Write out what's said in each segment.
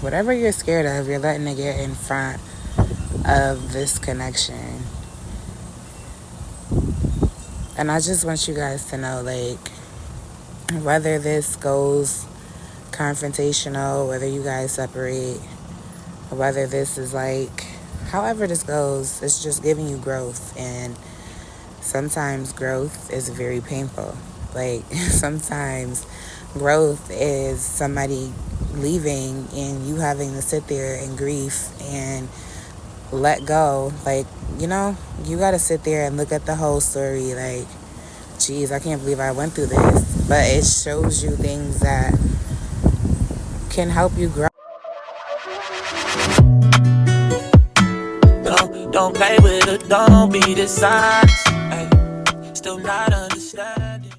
Whatever you're scared of, you're letting it get in front of this connection. And I just want you guys to know, like, whether this goes confrontational, whether you guys separate, whether this is like, however this goes, it's just giving you growth. And sometimes growth is very painful. Like, sometimes growth is somebody leaving and you having to sit there in grief and let go. Like, you got to sit there and look at the whole story. Like, geez, I can't believe I went through this. But it shows you things that can help you grow. Don't play with it, don't be dishonest. Ay, still not understanding.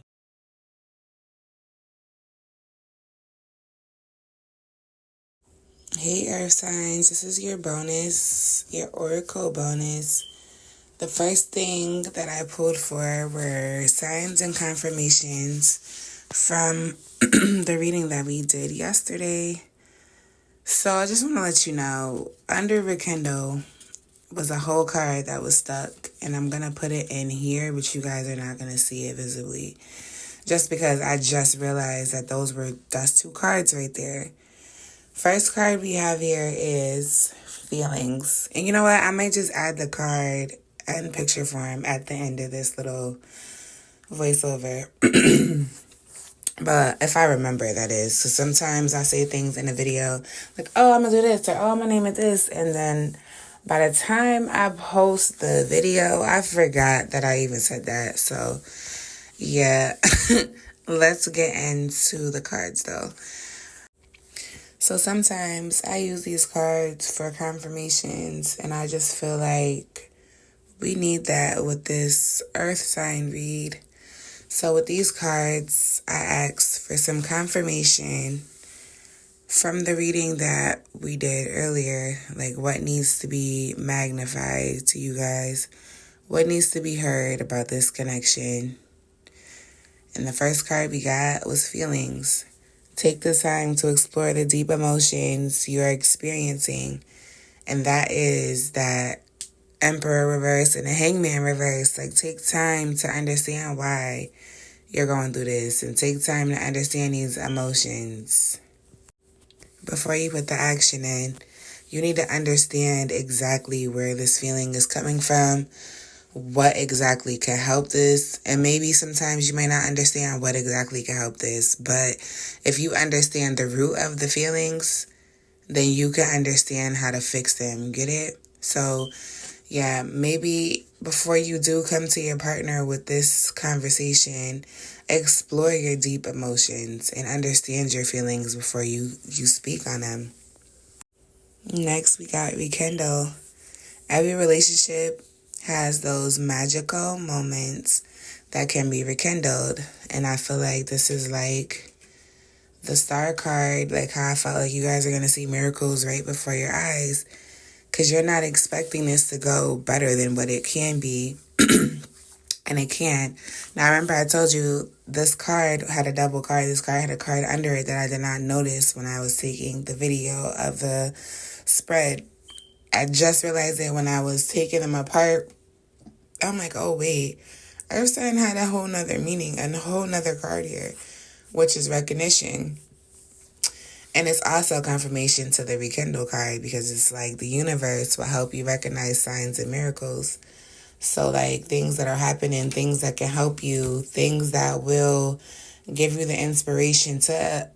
Hey, Earth Signs, this is your bonus, your Oracle bonus. The first thing that I pulled for were signs and confirmations from the reading that we did yesterday. So I just want to let you know, under Rekindle was a whole card that was stuck, and I'm going to put it in here, but you guys are not going to see it visibly. Just because I just realized that that's two cards right there. First card we have here is feelings. And you know what? I might just add the card and picture form at the end of this little voiceover. But if I remember, that is. So sometimes I say things in a video like, oh, I'm going to do this, or oh, my name is this. And then by the time I post the video, I forgot that I even said that. So yeah, let's get into the cards though. So sometimes I use these cards for confirmations, and I just feel like we need that with this earth sign read. So with these cards, I asked for some confirmation from the reading that we did earlier, like what needs to be magnified to you guys, what needs to be heard about this connection. And the first card we got was feelings. Take the time to explore the deep emotions you are experiencing. And that is that Emperor reverse and the Hangman reverse. Like, take time to understand why you're going through this, and take time to understand these emotions. Before you put the action in, you need to understand exactly where this feeling is coming from, what exactly can help this. And maybe sometimes you may not understand what exactly can help this, but if you understand the root of the feelings, then you can understand how to fix them. Get it? So yeah, maybe before you do come to your partner with this conversation, explore your deep emotions and understand your feelings before you speak on them. Next, we got rekindle. Every relationship has those magical moments that can be rekindled. And I feel like this is like the star card, like how I felt like you guys are going to see miracles right before your eyes, because you're not expecting this to go better than what it can be. And it can. Now, remember I told you this card had a double card. This card had a card under it that I did not notice when I was taking the video of the spread. I just realized it when I was taking them apart. I'm like, oh, wait. Earth sign had a whole nother meaning, a whole nother card here, which is recognition. And it's also confirmation to the rekindle card, because it's like the universe will help you recognize signs and miracles. So like things that are happening, things that can help you, things that will give you the inspiration to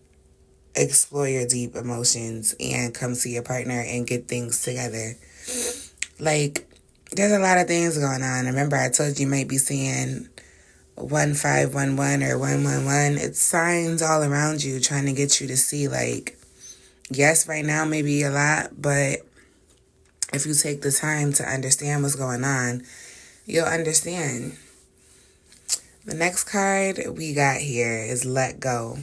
explore your deep emotions and come see your partner and get things together. Like, there's a lot of things going on. Remember, I told you might be seeing 1511 or 111. It's signs all around you trying to get you to see, like, yes, right now may be a lot, but if you take the time to understand what's going on, you'll understand. The next card we got here is let go.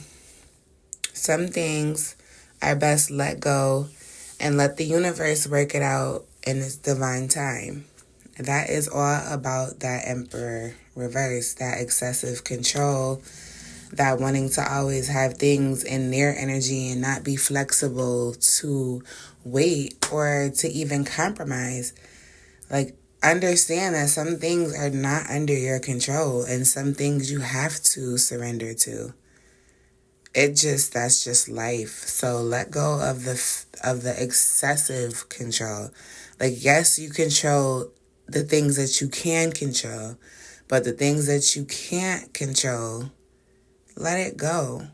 Some things are best let go and let the universe work it out in its divine time. That is all about that Emperor reverse, that excessive control, that wanting to always have things in their energy and not be flexible to wait or to even compromise. Like, understand that some things are not under your control and some things you have to surrender to. That's just life. So let go of the excessive control. Like, yes, you control the things that you can control, but the things that you can't control, let it go.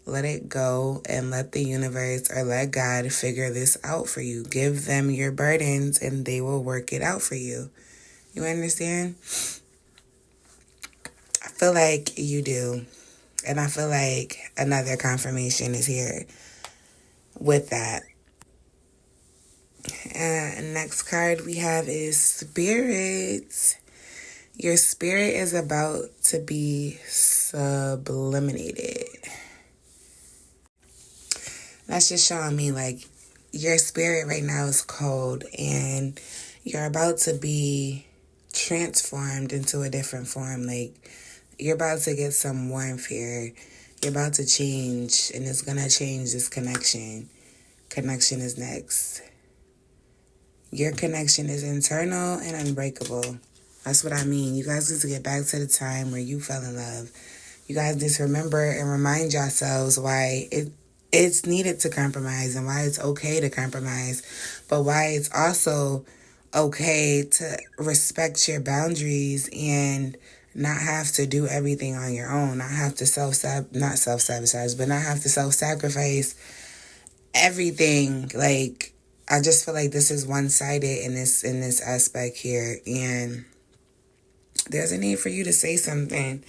Let it go and let the universe or let God figure this out for you. Give them your burdens and they will work it out for you. You understand? I feel like you do. And I feel like another confirmation is here with that. Next card we have is Spirit. Your spirit is about to be sublimated. That's just showing me like your spirit right now is cold and you're about to be transformed into a different form. Like, you're about to get some warmth here. You're about to change, and it's going to change this connection. Connection is next. Your connection is internal and unbreakable. That's what I mean. You guys need to get back to the time where you fell in love. You guys need to remember and remind yourselves why it's needed to compromise and why it's okay to compromise, but why it's also okay to respect your boundaries and not have to do everything on your own, not have to not have to self-sacrifice everything. Like, I just feel like this is one-sided in this aspect here, and there's a need for you to say something.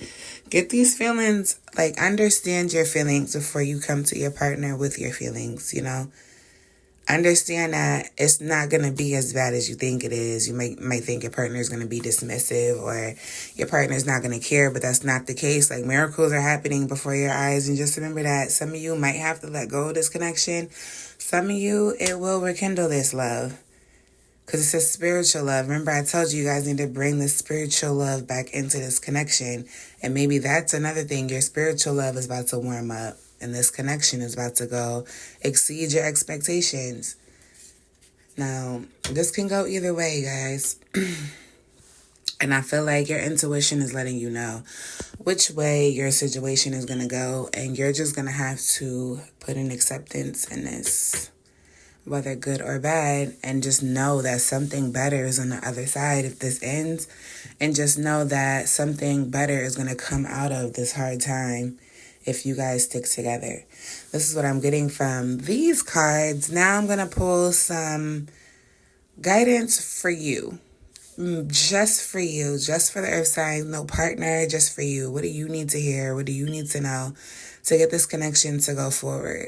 Get these feelings, like, understand your feelings before you come to your partner with your feelings, you know? Understand that it's not going to be as bad as you think it is. You might think your partner is going to be dismissive or your partner is not going to care, but that's not the case. Like, miracles are happening before your eyes. And just remember that some of you might have to let go of this connection. Some of you, it will rekindle this love because it's a spiritual love. Remember, I told you guys need to bring the spiritual love back into this connection. And maybe that's another thing. Your spiritual love is about to warm up. And this connection is about to go exceed your expectations. Now, this can go either way, guys. And I feel like your intuition is letting you know which way your situation is going to go. And you're just going to have to put an acceptance in this, whether good or bad. And just know that something better is on the other side if this ends. And just know that something better is going to come out of this hard time if you guys stick together. This is what I'm getting from these cards. Now I'm going to pull some guidance for you. Just for you. Just for the earth sign. No partner. Just for you. What do you need to hear? What do you need to know to get this connection to go forward?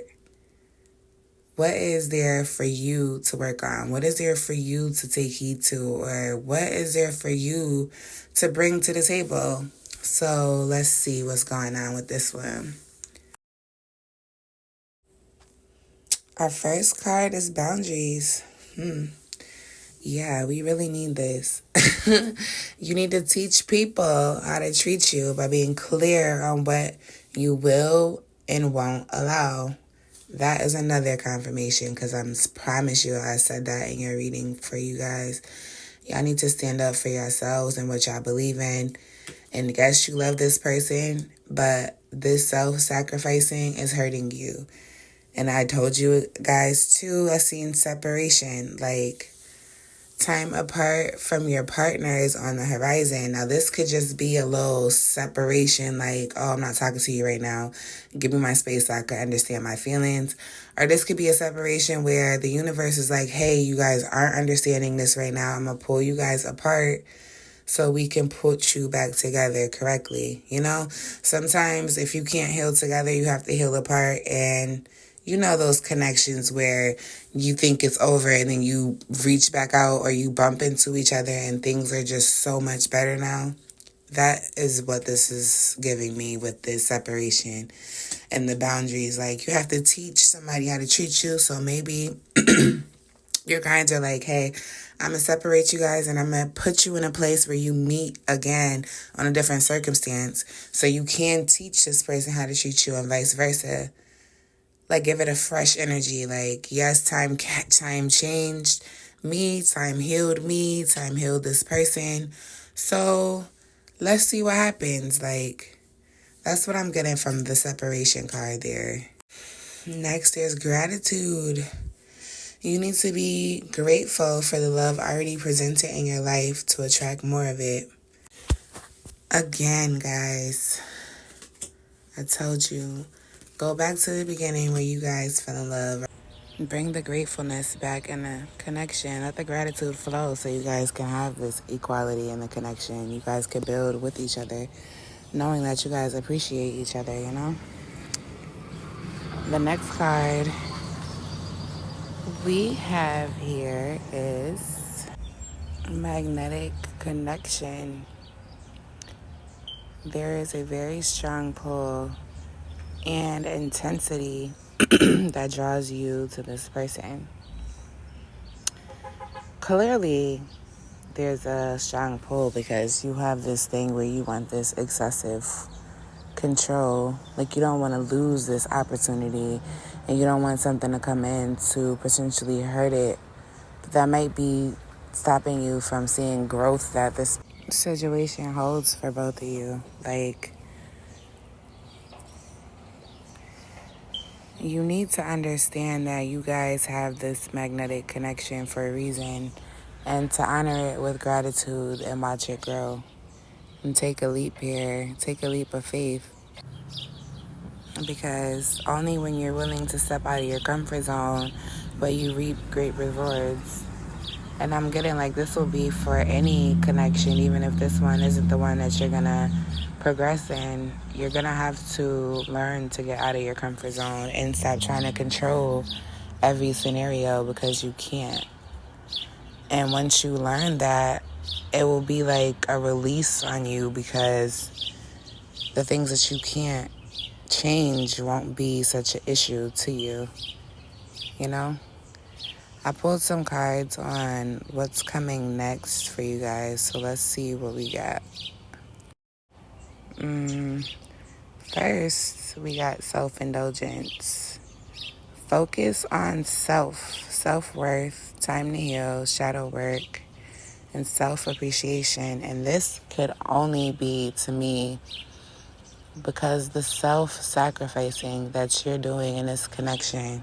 What is there for you to work on? What is there for you to take heed to? Or what is there for you to bring to the table? So let's see what's going on with this one. Our first card is boundaries. Yeah, we really need this. You need to teach people how to treat you by being clear on what you will and won't allow. That is another confirmation because I promise you I said that in your reading for you guys. Y'all need to stand up for yourselves and what y'all believe in. And yes, you love this person, but this self-sacrificing is hurting you. And I told you guys too, I seen separation, like time apart from your partner is on the horizon. Now this could just be a little separation, like, oh, I'm not talking to you right now. Give me my space so I can understand my feelings. Or this could be a separation where the universe is like, hey, you guys aren't understanding this right now. I'm going to pull you guys apart so we can put you back together correctly. You know, sometimes if you can't heal together, you have to heal apart. And you know those connections where you think it's over and then you reach back out or you bump into each other and things are just so much better now. That is what this is giving me with this separation and the boundaries. Like, you have to teach somebody how to treat you. So maybe Your guides are like, hey, I'm going to separate you guys and I'm going to put you in a place where you meet again on a different circumstance so you can teach this person how to treat you and vice versa. Like, give it a fresh energy. Like, yes, time changed me, time healed me, time healed this person. So let's see what happens. Like, that's what I'm getting from the separation card there. Next, there's gratitude. You need to be grateful for the love already presented in your life to attract more of it. Again, guys, I told you, go back to the beginning where you guys fell in love. Bring the gratefulness back in the connection. Let the gratitude flow so you guys can have this equality in the connection. You guys can build with each other, knowing that you guys appreciate each other, you know? The next card we have here is magnetic connection. There is a very strong pull and intensity that draws you to this person. Clearly, there's a strong pull because you have this thing where you want this excessive control. Like, you don't want to lose this opportunity and you don't want something to come in to potentially hurt it. That might be stopping you from seeing growth that this situation holds for both of you. Like, you need to understand that you guys have this magnetic connection for a reason, and to honor it with gratitude and watch it grow. And take a leap here. Take a leap of faith. Because only when you're willing to step out of your comfort zone will you reap great rewards. And I'm getting like this will be for any connection, even if this one isn't the one that you're going to progress in. You're going to have to learn to get out of your comfort zone and stop trying to control every scenario because you can't. And once you learn that, it will be like a release on you because the things that you can't change won't be such an issue to you, you know? I pulled some cards on what's coming next for you guys, so let's see what we got. First, we got self-indulgence. Focus on self-worth, time to heal, shadow work, and self-appreciation. And this could only be, to me, because the self-sacrificing that you're doing in this connection,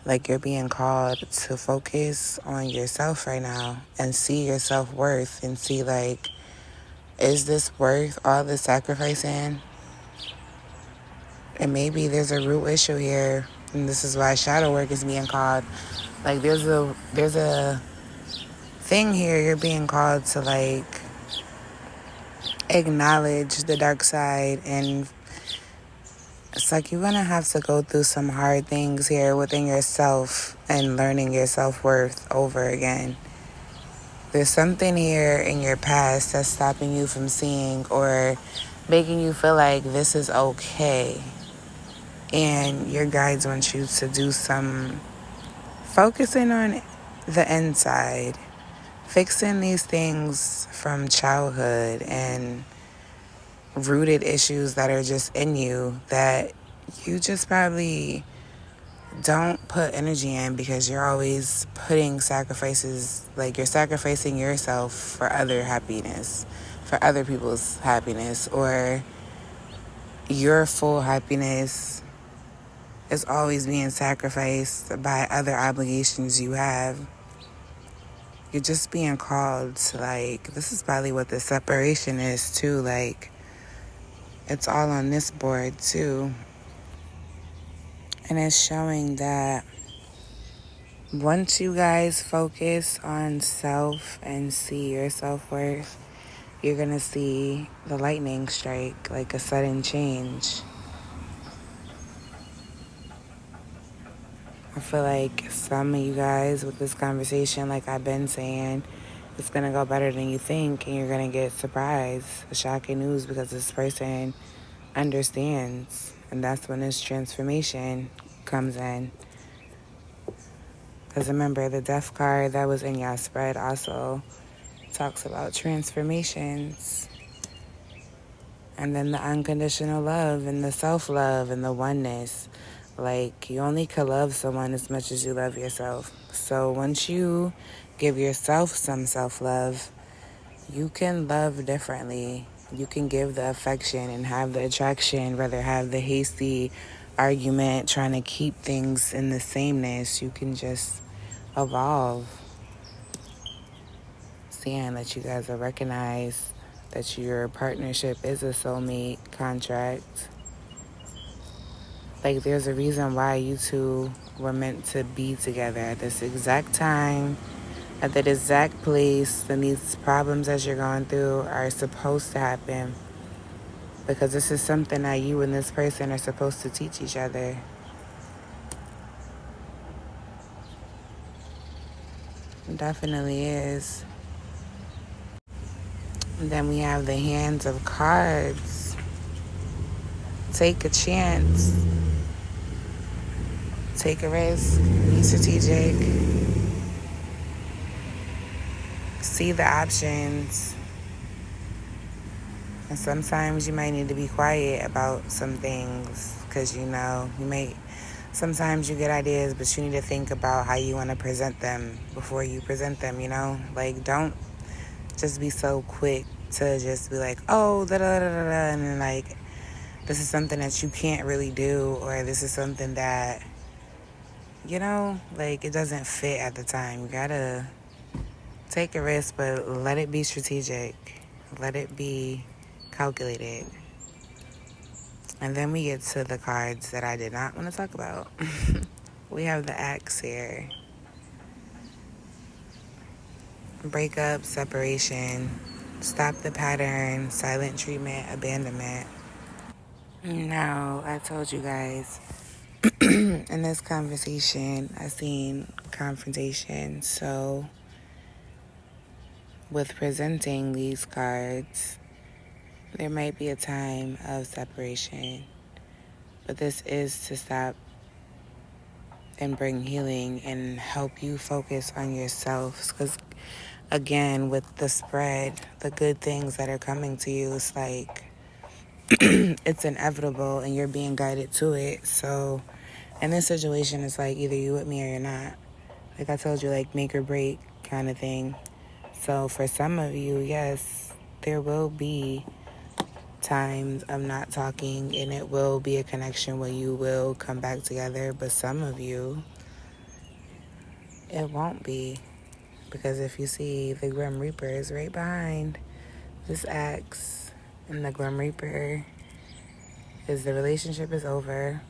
like you're being called to focus on yourself right now and see your self-worth and see, like, is this worth all the sacrificing? And maybe there's a root issue here, and this is why shadow work is being called. Like, there's a thing here you're being called to, like, acknowledge the dark side, and it's like you're going to have to go through some hard things here within yourself and learning your self-worth over again. There's something here in your past that's stopping you from seeing or making you feel like this is okay. And your guides want you to do some focusing on the inside, fixing these things from childhood and rooted issues that are just in you that you just probably don't put energy in because you're always putting sacrifices, like you're sacrificing yourself for other happiness, for other people's happiness, or your full happiness is always being sacrificed by other obligations you have. You're just being called to, like, this is probably what the separation is too, like, it's all on this board too. And it's showing that once you guys focus on self and see your self-worth, you're going to see the lightning strike, like a sudden change. I feel like some of you guys with this conversation, like I've been saying, it's going to go better than you think, and you're going to get surprised, shocking news, because this person understands, and that's when this transformation comes in. Because remember, the death card that was in your spread also talks about transformations. And then the unconditional love and the self-love and the oneness. Like, you only can love someone as much as you love yourself. So once you give yourself some self-love, you can love differently. You can give the affection and have the attraction, rather have the hasty argument trying to keep things in the sameness. You can just evolve. Seeing that you guys are recognized, that your partnership is a soulmate contract. Like, there's a reason why you two were meant to be together at this exact time, at that exact place, and these problems that you're going through are supposed to happen. Because this is something that you and this person are supposed to teach each other. It definitely is. And then we have the Hands of Cards. Take a chance. Take a risk. Be strategic. See the options. And sometimes you might need to be quiet about some things. Because, you may... Sometimes you get ideas, but you need to think about how you want to present them before you present them, Like, don't just be so quick to just be like, oh, da-da-da-da-da, and then, like, this is something that you can't really do, or this is something that, like, it doesn't fit at the time. You gotta take a risk, but let it be strategic. Let it be calculated. And then we get to the cards that I did not want to talk about. We have the Axe here. Breakup, separation, stop the pattern, silent treatment, abandonment. Now, I told you guys in this conversation, I seen confrontation. So, with presenting these cards, there might be a time of separation, but this is to stop and bring healing and help you focus on yourself. Because, again, with the spread, the good things that are coming to you, it's like it's inevitable and you're being guided to it. So in this situation, it's like either you with me or you're not. Like I told you, like make or break kind of thing. So for some of you, yes, there will be times of not talking, and it will be a connection where you will come back together. But some of you, it won't be. Because if you see, the Grim Reaper is right behind this axe, and the Grim Reaper is the relationship is over.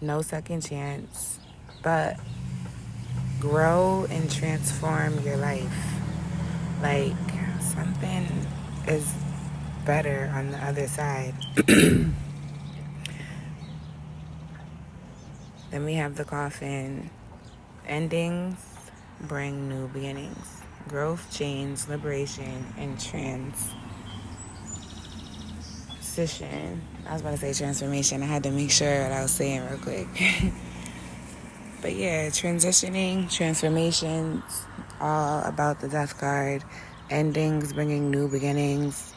No second chance. But grow and transform your life. Like, something is better on the other side. Then we have the Coffin. Endings bring new beginnings. Growth, change, liberation, and transition. I was about to say transformation. I had to make sure what I was saying real quick. But yeah, transitioning, transformations, all about the Death card. Endings bringing new beginnings.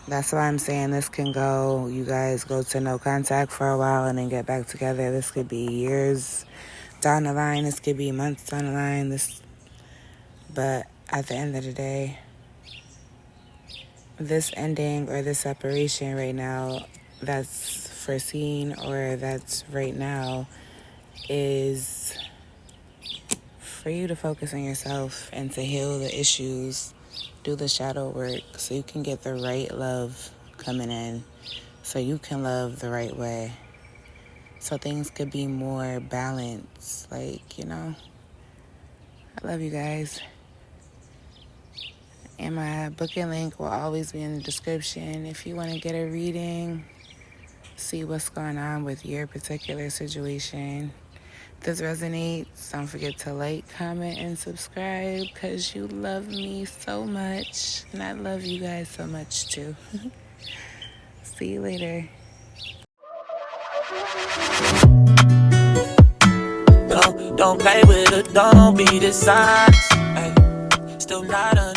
That's why I'm saying this can go. You guys go to no contact for a while and then get back together. This could be years down the line. This could be months down the line. But at the end of the day, this ending or this separation right now that's foreseen or that's right now is for you to focus on yourself and to heal the issues, do the shadow work so you can get the right love coming in, so you can love the right way, so things could be more balanced. Like, I love you guys. And my booking link will always be in the description if you want to get a reading, see what's going on with your particular situation. If this resonates, don't forget to like, comment, and subscribe because you love me so much. And I love you guys so much too. See you later. Don't play with her, don't be dishonest. Ay, still not understand.